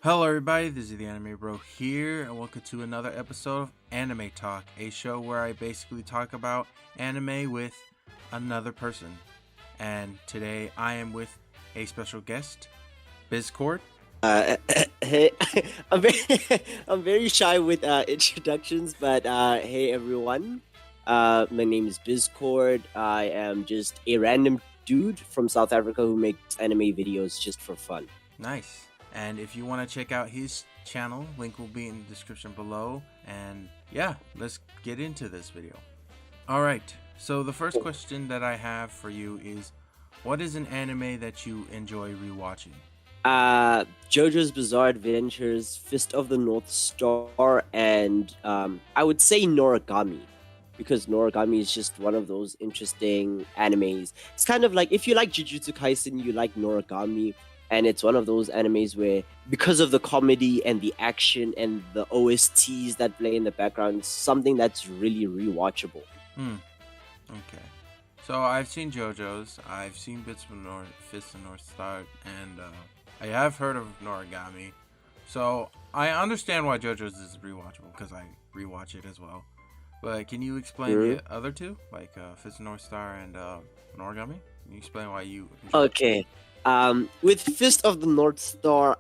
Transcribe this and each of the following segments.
Hello, everybody. This is the Anime Bro here, and welcome to another episode of Anime Talk, a show where I basically talk about anime with another person. And today I am with a special guest, Biscord. Hey, I'm very shy with introductions, but hey everyone. My name is Biscord. I am just a random dude from South Africa who makes anime videos just for fun. Nice. And if you want to check out his channel, link will be in the description below. And yeah, let's get into this video. Alright, so the first question that I have for you is, what is an anime that you enjoy rewatching? JoJo's Bizarre Adventures, Fist of the North Star, and I would say Noragami, because Noragami is just one of those interesting animes. It's kind of like, if you like Jujutsu Kaisen, you like Noragami, and it's one of those animes where, because of the comedy and the action and the OSTs that play in the background, it's something that's really rewatchable. Okay. So I've seen JoJo's, I've seen Fist of North Star, and I have heard of Noragami. So I understand why JoJo's is rewatchable, because I rewatch it as well. But can you explain the other two, like Fist of North Star and Noragami? Can you explain why you enjoy Okay. With Fist of the North Star,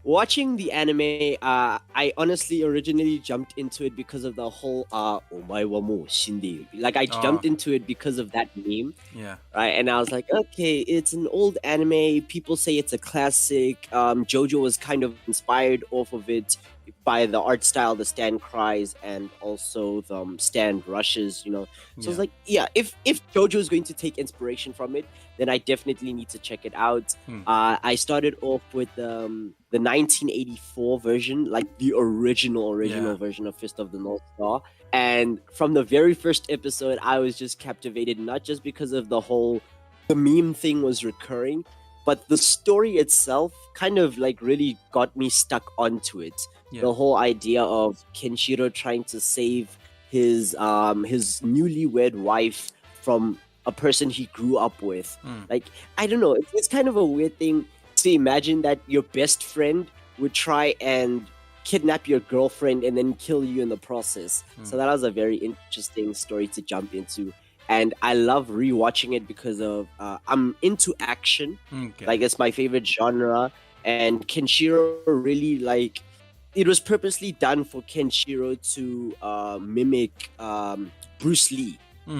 watching the anime, I honestly originally jumped into it because of the whole Omae wa mou shinde. Like, I jumped into it because of that meme. Yeah. Right, and I was like, okay, it's an old anime. People say it's a classic. JoJo was kind of inspired off of it by the art style, the stand cries, and also the stand rushes. So I was like, yeah, if JoJo is going to take inspiration from it, then I definitely need to check it out. I started off with the 1984 version, like the original version of Fist of the North Star. And from the very first episode, I was just captivated, not just because of the meme thing was recurring, but the story itself kind of like really got me stuck onto it. Yeah. The whole idea of Kenshiro trying to save his newlywed wife from a person he grew up with. Like, I don't know, it's kind of a weird thing to imagine that your best friend would try and kidnap your girlfriend and then kill you in the process. So that was a very interesting story to jump into. And I love rewatching it because of I'm into action. Okay. Like, it's my favorite genre. And Kenshiro really, like, it was purposely done for Kenshiro to mimic Bruce Lee.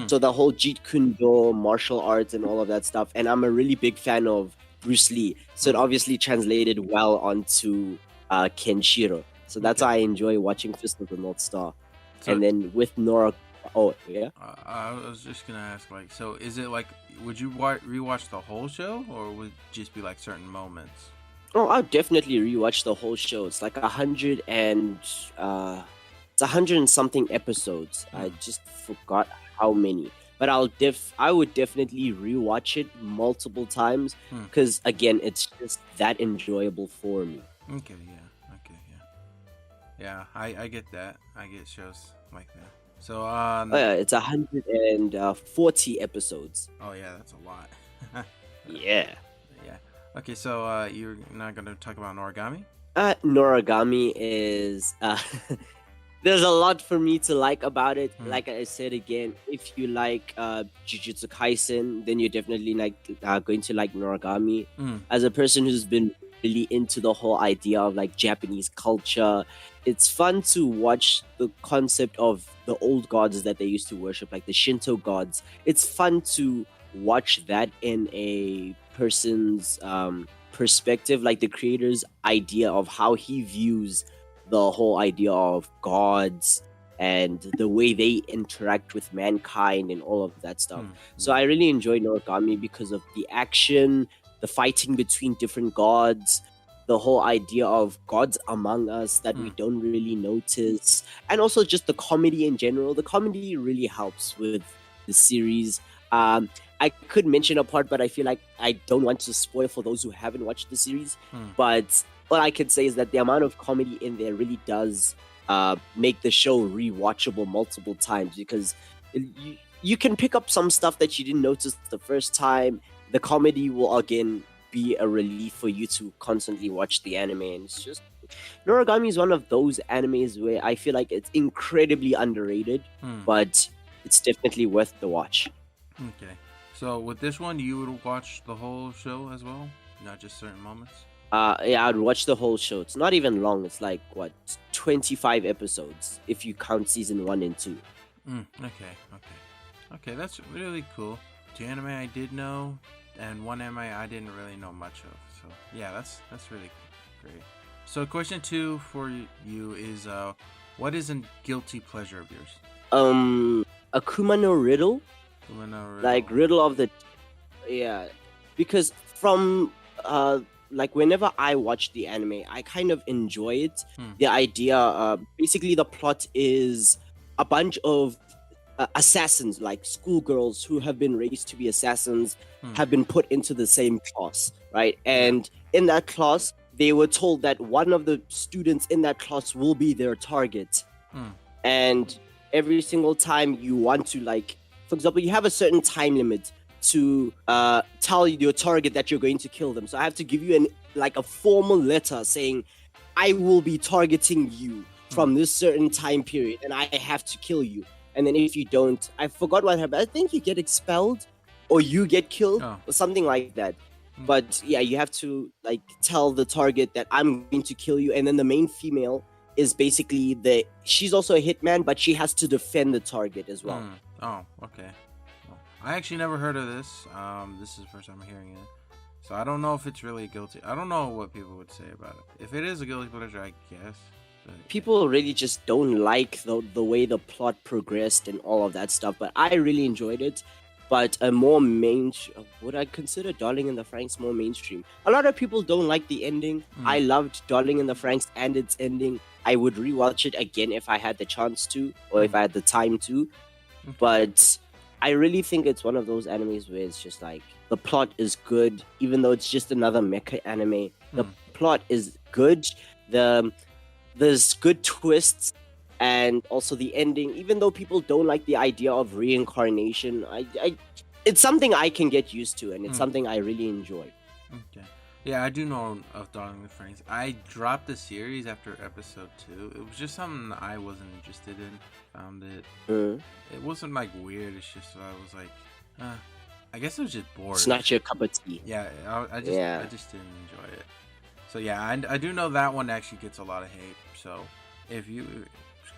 So the whole Jeet Kune Do, martial arts and all of that stuff. And I'm a really big fan of Bruce Lee. So it obviously translated well onto Kenshiro. So that's why I enjoy watching Fist of the North Star. And then with Nora... Oh, yeah? I was just going to ask, like, so is it like, would you rewatch the whole show, or would it just be like certain moments? Oh, I'll definitely rewatch the whole show. It's like 100 and something episodes. I just forgot how many. But I would definitely rewatch it multiple times because, again, it's just that enjoyable for me. Okay, yeah. Yeah, I get that. I get shows like that. So, it's 140 episodes. Oh, yeah, that's a lot. Yeah. Yeah. Okay, so you're not going to talk about Noragami? Noragami is... There's a lot for me to like about it. Like I said again, if you like Jujutsu Kaisen, then you're definitely going to like Noragami. As a person who's been really into the whole idea of like Japanese culture, it's fun to watch the concept of the old gods that they used to worship, like the Shinto gods. It's fun to watch that in a person's perspective, like the creator's idea of how he views the whole idea of gods and the way they interact with mankind and all of that stuff. So I really enjoy Noragami because of the action, the fighting between different gods, the whole idea of gods among us that we don't really notice, and also just the comedy in general. The comedy really helps with the series. I could mention a part, but I feel like I don't want to spoil for those who haven't watched the series. But all I can say is that the amount of comedy in there really does make the show rewatchable multiple times, because you can pick up some stuff that you didn't notice the first time. The comedy will again be a relief for you to constantly watch the anime. And it's just Noragami is one of those animes where I feel like it's incredibly underrated, but it's definitely worth the watch. Okay. So with this one, you would watch the whole show as well, not just certain moments. Yeah, I'd watch the whole show. It's not even long. It's like what 25 episodes if you count season 1 and 2. Okay. That's really cool. Two anime I did know, and one anime I didn't really know much of. So yeah, that's really great. So question 2 for you is what is a guilty pleasure of yours? Akuma no Riddle, like Riddle of the, yeah, because from like whenever I watch the anime, I kind of enjoy it. The idea, basically, the plot is a bunch of assassins, like schoolgirls who have been raised to be assassins, have been put into the same class, right? And in that class, they were told that one of the students in that class will be their target. And every single time you want to, like, for example, you have a certain time limit to tell your target that you're going to kill them. So I have to give you a formal letter saying I will be targeting you from this certain time period, and I have to kill you. And then if you don't, I forgot what happened. I think you get expelled or you get killed or something like that. But yeah, you have to like tell the target that I'm going to kill you. And then the main female is basically she's also a hitman, but she has to defend the target as well. Oh, okay. I actually never heard of this. This is the first time I'm hearing it. So I don't know if it's really guilty. I don't know what people would say about it. If it is a guilty pleasure, I guess. People really just don't like the way the plot progressed and all of that stuff, but I really enjoyed it. But a more would I consider Darling in the Franxx more mainstream? A lot of people don't like the ending. I loved Darling in the Franxx and its ending. I would rewatch it again if I had the chance to, or if I had the time to. But I really think it's one of those animes where it's just like the plot is good, even though it's just another mecha anime. The plot is good. There's good twists, and also the ending. Even though people don't like the idea of reincarnation, it's something I can get used to, and it's something I really enjoy. Okay. Yeah, I do know of Darling in the Franxx. I dropped the series after episode 2. It was just something I wasn't interested in. Found it. It wasn't like weird. It's just I was like, I guess I was just bored. It's not your cup of tea. Yeah, I just didn't enjoy it. So yeah, I do know that one actually gets a lot of hate. So it's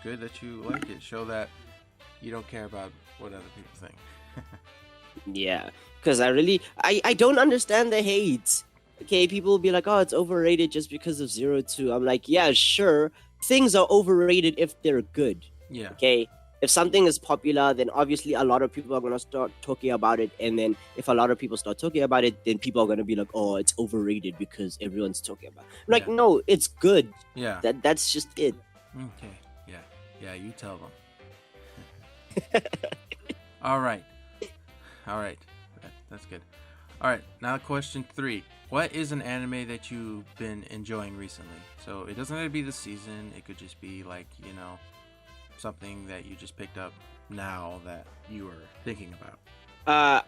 good that you like it. Show that you don't care about what other people think. Yeah, because I don't understand the hate. Okay, people will be like, oh, it's overrated just because of 02. I'm like, yeah, sure. Things are overrated if they're good. Yeah. Okay. If something is popular, then obviously a lot of people are going to start talking about it. And then if a lot of people start talking about it, then people are going to be like, oh, it's overrated because everyone's talking about it. I'm like, no, it's good. Yeah. That's just it. Okay. Yeah, you tell them. All right. That's good. All right, now question 3. What is an anime that you've been enjoying recently? So it doesn't have to be the season. It could just be like, something that you just picked up now that you were thinking about.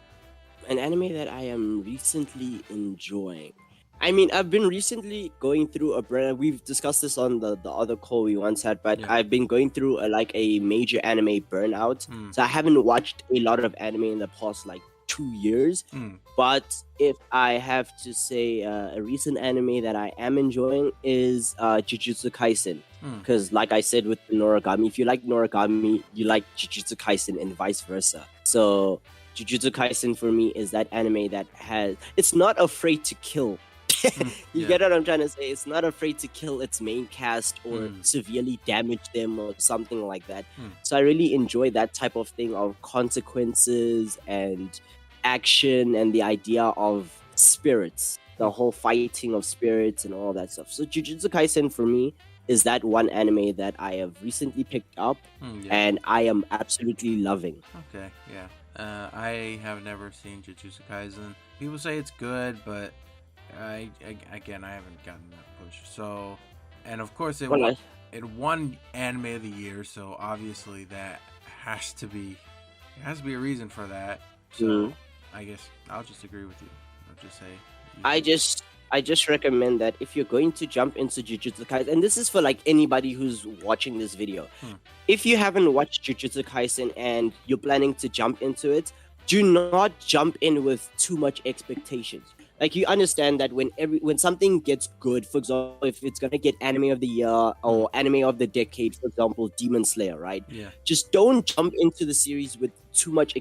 An anime that I am recently enjoying. I mean, I've been recently going through a brand. We've discussed this on the other call we once had, but I've been going through a major anime burnout. So I haven't watched a lot of anime in the past 2 years. But if I have to say a recent anime that I am enjoying is Jujutsu Kaisen. Because like I said with the Noragami, if you like Noragami, you like Jujutsu Kaisen and vice versa. So Jujutsu Kaisen for me is that anime that it's not afraid to kill. You get what I'm trying to say? It's not afraid to kill its main cast or severely damage them or something like that. So I really enjoy that type of thing of consequences and action and the idea of spirits, the whole fighting of spirits and all that stuff. So Jujutsu Kaisen for me is that one anime that I have recently picked up and I am absolutely loving. Okay, yeah. I have never seen Jujutsu Kaisen. People say it's good, but I haven't gotten that push. So, and of course it won anime of the year, so obviously that has to be a reason for that. So I guess I'll just agree with you. I'll just say I just recommend that if you're going to jump into Jujutsu Kaisen, and this is for like anybody who's watching this video, if you haven't watched Jujutsu Kaisen and you're planning to jump into it, do not jump in with too much expectations. Like, you understand that when something gets good, for example, if it's gonna get anime of the year or anime of the decade, for example, Demon Slayer, right? Yeah. Just don't jump into the series with too much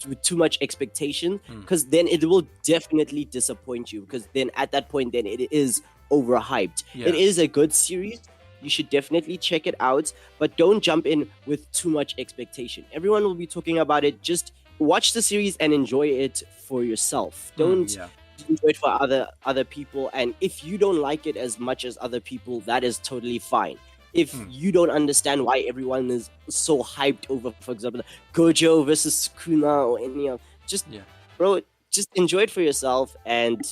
with too much expectation, because then it will definitely disappoint you, because then at that point then it is overhyped. Yeah. It is a good series, you should definitely check it out, but don't jump in with too much expectation. Everyone will be talking about it. Just watch the series and enjoy it for yourself. Don't enjoy it for other people, and if you don't like it as much as other people, that is totally fine. If you don't understand why everyone is so hyped over, for example, Gojo versus Sukuna or any of, bro, just enjoy it for yourself. And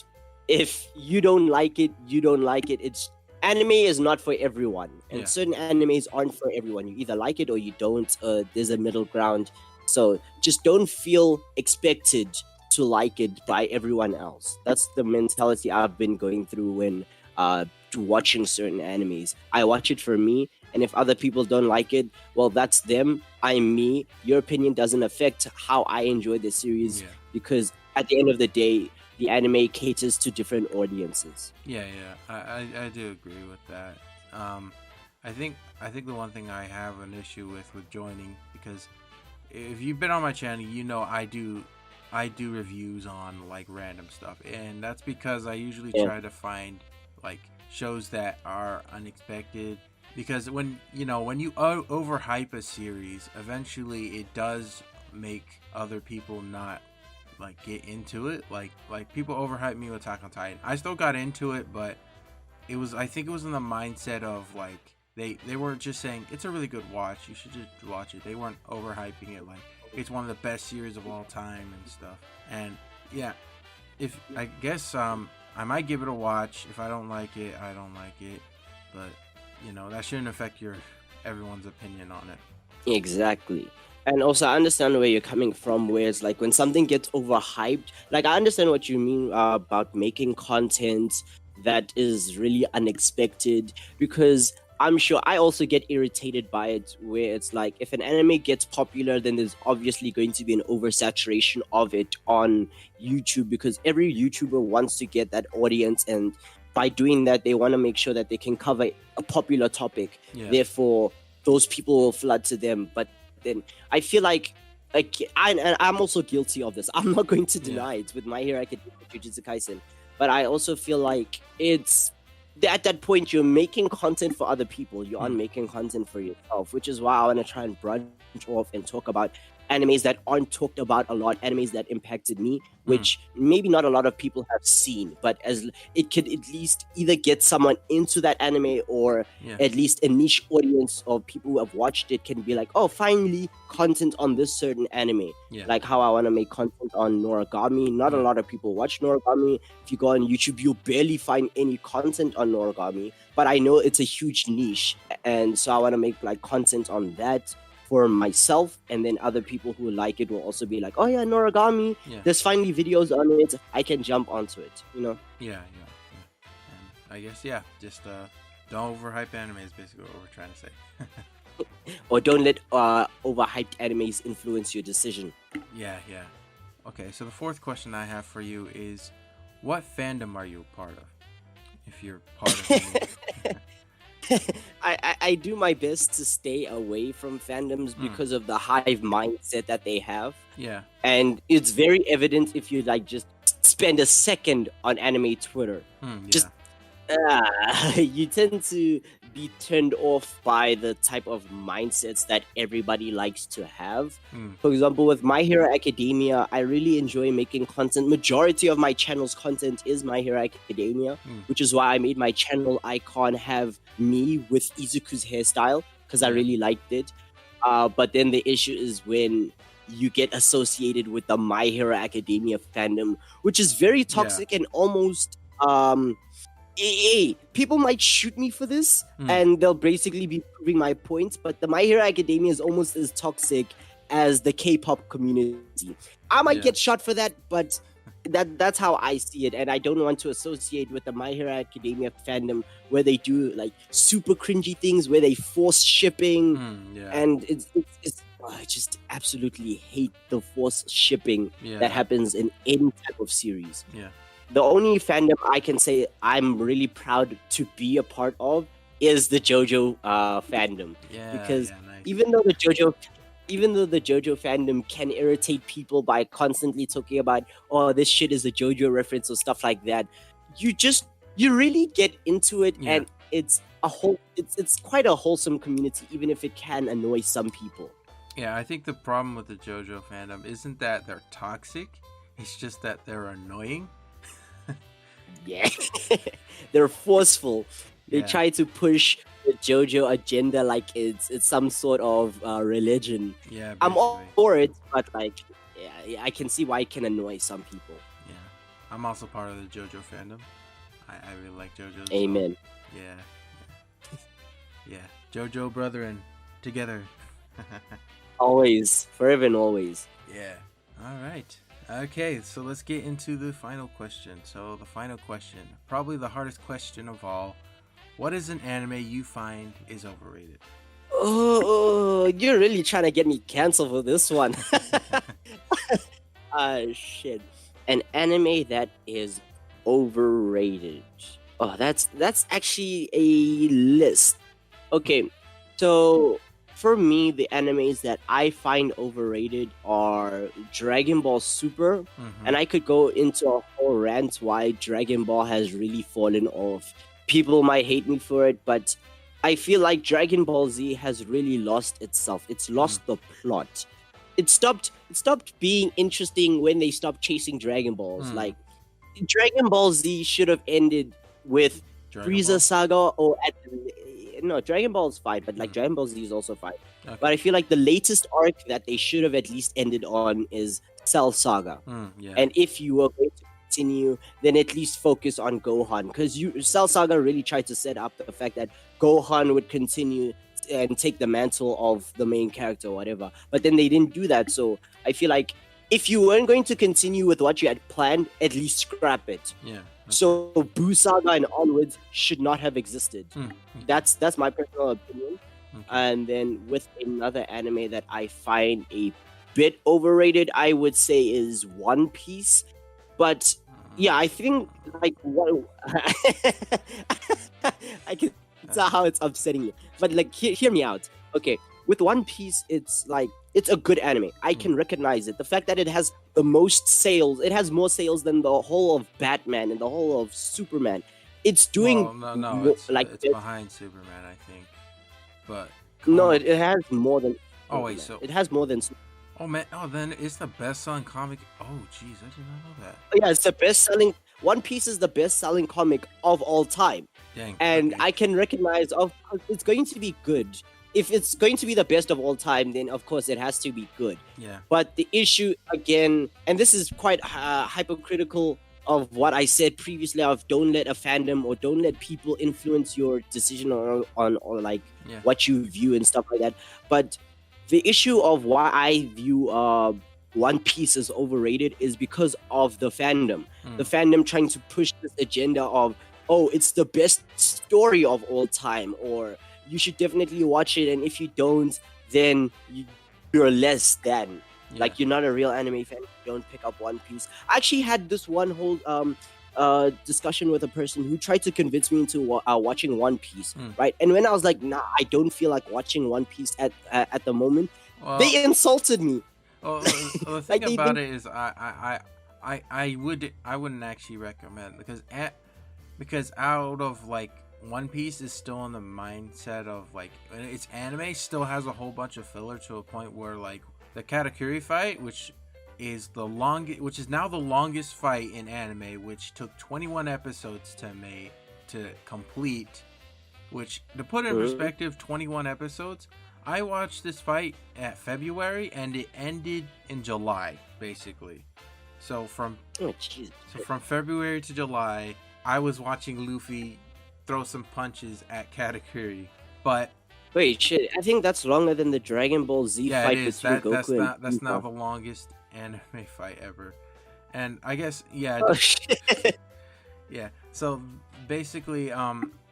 if you don't like it, you don't like it. It's anime is not for everyone, and certain animes aren't for everyone. You either like it or you don't. There's a middle ground. So just don't feel expected to like it by everyone else. That's the mentality I've been going through when watching certain animes. I watch it for me, and if other people don't like it, well, that's them. I'm me. Your opinion doesn't affect how I enjoy the series, because at the end of the day, the anime caters to different audiences. I do agree with that. I think the one thing I have an issue with joining, because if you've been on my channel, you know I do reviews on like random stuff, and that's because I usually try to find like shows that are unexpected, because when you overhype a series, eventually it does make other people not like get into it. Like people overhype me with Attack on Titan. I still got into it, but I think it was in the mindset of like they were just saying it's a really good watch, you should just watch it. They weren't overhyping it like it's one of the best series of all time and stuff. And if I guess I might give it a watch. If I don't like it, I don't like it. But that shouldn't affect everyone's opinion on it. Exactly. And also, I understand where you're coming from, where it's like when something gets overhyped, like I understand what you mean about making content that is really unexpected, because I'm sure I also get irritated by it, where it's like if an anime gets popular, then there's obviously going to be an oversaturation of it on YouTube, because every YouTuber wants to get that audience, and by doing that, they want to make sure that they can cover a popular topic. Therefore, those people will flood to them. But then I feel like I'm also guilty of this. I'm not going to deny it with My Hero Academia, Jujutsu Kaisen, but I also feel like it's at that point you're making content for other people. You aren't making content for yourself, which is why I want to try and branch off and talk about animes that aren't talked about a lot, animes that impacted me, which maybe not a lot of people have seen, but as it could at least either get someone into that anime, or at least a niche audience of people who have watched it can be like, oh, finally content on this certain anime. Like how I want to make content on Noragami. Not a lot of people watch Noragami. If you go on YouTube, you'll barely find any content on Noragami, but I know it's a huge niche, and so I want to make like content on that for myself, and then other people who like it will also be like, oh yeah, Noragami, there's finally videos on it, I can jump onto it, And I guess just don't overhype anime is basically what we're trying to say. Or don't let overhyped animes influence your decision. Okay, so the fourth question I have for you is, what fandom are you a part of, if you're part of any? I do my best to stay away from fandoms because of the hive mindset that they have. And it's very evident if you like just spend a second on anime Twitter. You tend to be turned off by the type of mindsets that everybody likes to have. For example, with My Hero Academia, I really enjoy making content. Majority of my channel's content is My Hero Academia, which is why I made my channel icon have me with Izuku's hairstyle, because I really liked it. But then the issue is when you get associated with the My Hero Academia fandom, which is very toxic and almost people might shoot me for this, and they'll basically be proving my point, but the My Hero Academia is almost as toxic as the K-pop community. I might get shot for that, but That's how I see it, and I don't want to associate with the My Hero Academia fandom where they do like super cringy things, where they force shipping, Yeah. and I just absolutely hate the forced shipping Yeah. that happens in any type of series. Yeah. The only fandom I can say I'm really proud to be a part of is the JoJo fandom. Yeah. Because yeah, nice. even though the JoJo fandom can irritate people by constantly talking about, oh, this shit is a JoJo reference or stuff like that, you really get into it, Yeah. and it's quite a wholesome community, even if it can annoy some people. Yeah, I think the problem with the JoJo fandom isn't that they're toxic, it's just that they're annoying. Yeah, they're forceful. They Yeah. try to push the JoJo agenda like it's some sort of religion. Yeah, I'm all basically. for it, but like, yeah, I can see why it can annoy some people. Yeah, I'm also part of the JoJo fandom. I really like JoJo. Amen. So, yeah, JoJo brethren together. Always, forever and always. Yeah. All right. Okay, so let's get into the final question. So the final question, probably the hardest question of all. What is an anime you find is overrated? Oh, you're really trying to get me canceled for this one. Shit. An anime that is overrated. Oh, that's actually a list. Okay, so for me, the animes that I find overrated are Dragon Ball Super, and I could go into a whole rant why Dragon Ball has really fallen off. People might hate me for it, but I feel like Dragon Ball Z has really lost itself. It's lost the plot. It stopped being interesting when they stopped chasing Dragon Balls. Like Dragon Ball Z should have ended with Frieza Saga, or no, Dragon Ball is fine, but like Dragon Ball Z is also fine. Okay. But I feel like the latest arc that they should have at least ended on is Cell Saga. Yeah. And if you were going to continue, then at least focus on Gohan, because Cell Saga really tried to set up the fact that Gohan would continue and take the mantle of the main character or whatever. But then they didn't do that, so I feel like if you weren't going to continue with what you had planned, at least scrap it. Yeah. Okay. So Buu Saga and onwards should not have existed. Okay. That's my personal opinion. Okay. And then with another anime that I find a bit overrated, I would say is One Piece. But yeah, I think like what I can tell how it's upsetting you. But like hear me out. Okay, with One Piece, it's like it's a good anime. I can recognize it. The fact that it has the most sales, it has more sales than the whole of Batman and the whole of Superman. It's doing it's behind Superman, I think. But no, it has more than. Oh wait, so it has more than. Oh man, then it's the best-selling comic. Oh jeez, I did not know that. Yeah, it's the best-selling. One Piece is the best-selling comic of all time. Dang. And I can recognize it's going to be good. If it's going to be the best of all time, then of course it has to be good. Yeah. But the issue again, and this is quite hypocritical of what I said previously, of don't let a fandom or don't let people influence your decision on like what you view and stuff like that. But the issue of why I view One Piece is overrated is because of the fandom. The fandom trying to push this agenda of, oh, it's the best story of all time, or you should definitely watch it, and if you don't, then you're less than. Yeah. Like, you're not a real anime fan, you don't pick up One Piece. I actually had this one whole discussion with a person who tried to convince me into watching One Piece, right? And when I was like, nah, I don't feel like watching One Piece at the moment, they insulted me. Well, the thing about it is, I wouldn't actually recommend, because out of like One Piece is still in the mindset of like its anime still has a whole bunch of filler to a point where like the Katakuri fight, which is now the longest fight in anime, which took 21 episodes to complete. Which, to put in perspective, 21 episodes. I watched this fight at February and it ended in July, basically. So from February to July, I was watching Luffy throw some punches at Katakuri. But wait, shit! I think that's longer than the Dragon Ball Z fight between Goku and that's not the longest anime fight ever. And I guess yeah, Oh shit. yeah. So basically,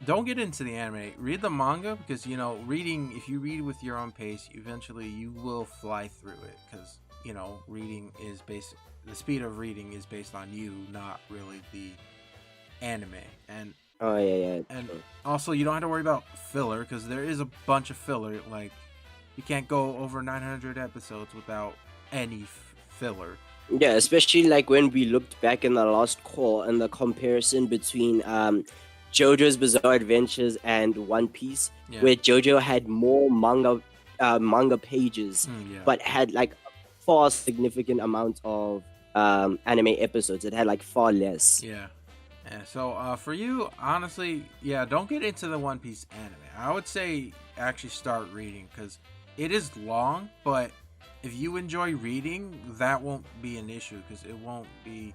don't get into the anime. Read the manga because reading. If you read with your own pace, eventually you will fly through it. Because reading is based. The speed of reading is based on you, not really the anime. And Oh yeah, yeah. and True. also you don't have to worry about filler because there is a bunch of filler. Like you can't go over 900 episodes without any filler. Yeah, especially like when we looked back in the last call and the comparison between JoJo's Bizarre Adventures and One Piece, Yeah. where JoJo had more manga pages, Yeah. but had like far significant amount of anime episodes. It had like far less. Yeah. Yeah. So for you, honestly, yeah, don't get into the One Piece anime. I would say actually start reading because it is long, but if you enjoy reading, that won't be an issue because it won't be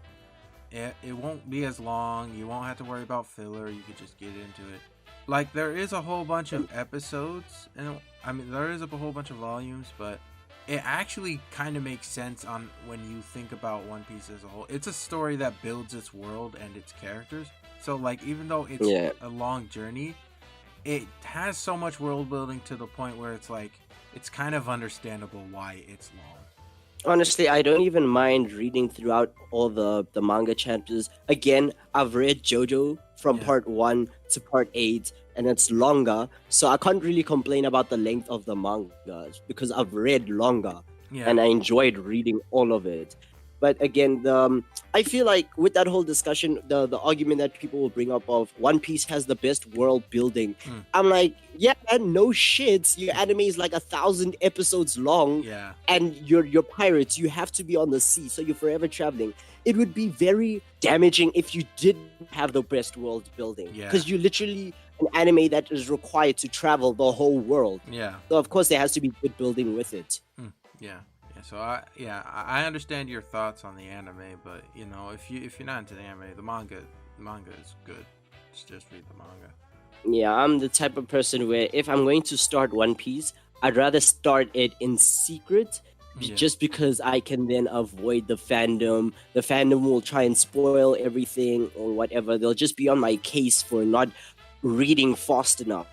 as long. You won't have to worry about filler. You could just get into it. Like there is a whole bunch of episodes, and I mean there is a whole bunch of volumes, but it actually kind of makes sense on when you think about One Piece as a whole. It's a story that builds its world and its characters. So like even though it's a long journey, it has so much world building to the point where it's like it's kind of understandable why it's long. Honestly, I don't even mind reading throughout all the manga chapters. Again, I've read JoJo from part 1 to part 8, and it's longer, so I can't really complain about the length of the manga because I've read longer and I enjoyed reading all of it. But again, I feel like with that whole discussion, the argument that people will bring up of One Piece has the best world building, I'm like, yeah, no shit. Your anime is like 1,000 episodes long, and you're pirates. You have to be on the sea, so you're forever traveling. It would be very damaging if you didn't have the best world building, because you're literally an anime that is required to travel the whole world. So of course there has to be good building with it. So I understand your thoughts on the anime, but if you're not into the anime, the manga is good. Just read the manga. Yeah, I'm the type of person where if I'm going to start One Piece, I'd rather start it in secret, just because I can then avoid the fandom. The fandom will try and spoil everything or whatever. They'll just be on my case for not reading fast enough.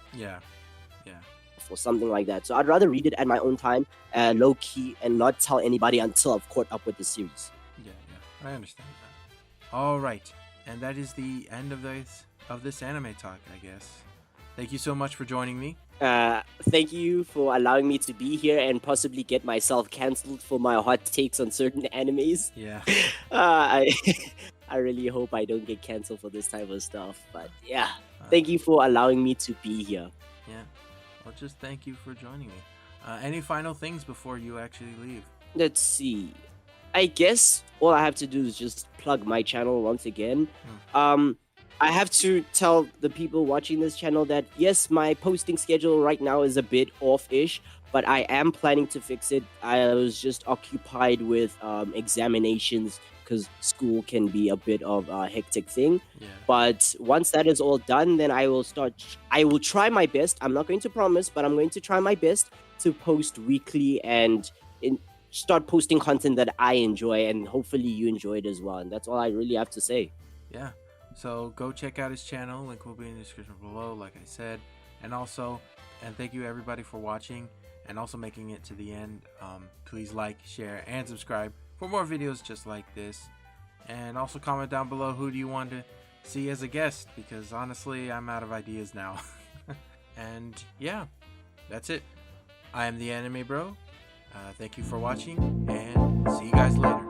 Or something like that. So I'd rather read it at my own time, low key, and not tell anybody until I've caught up with the series. Yeah, I understand that. All right, and that is the end of this anime talk, I guess. Thank you so much for joining me. Thank you for allowing me to be here and possibly get myself cancelled for my hot takes on certain animes. Yeah. I really hope I don't get cancelled for this type of stuff. But yeah, thank you for allowing me to be here. Yeah. Well, just thank you for joining me. Any final things before you actually leave? Let's see. I guess all I have to do is just plug my channel once again. I have to tell the people watching this channel that yes, my posting schedule right now is a bit off-ish, but I am planning to fix it. I was just occupied with examinations because school can be a bit of a hectic thing. But once that is all done, then I will try my best. I'm not going to promise, but I'm going to try my best to post weekly and start posting content that I enjoy, and hopefully you enjoy it as well. And that's all I really have to say. Yeah. So go check out his channel. Link will be in the description below, like I said. And thank you everybody for watching and also making it to the end. Please like, share, and subscribe for more videos just like this. And also comment down below who do you want to see as a guest, because honestly I'm out of ideas now. And yeah, that's it. I am the Anime Bro. Thank you for watching, and see you guys later.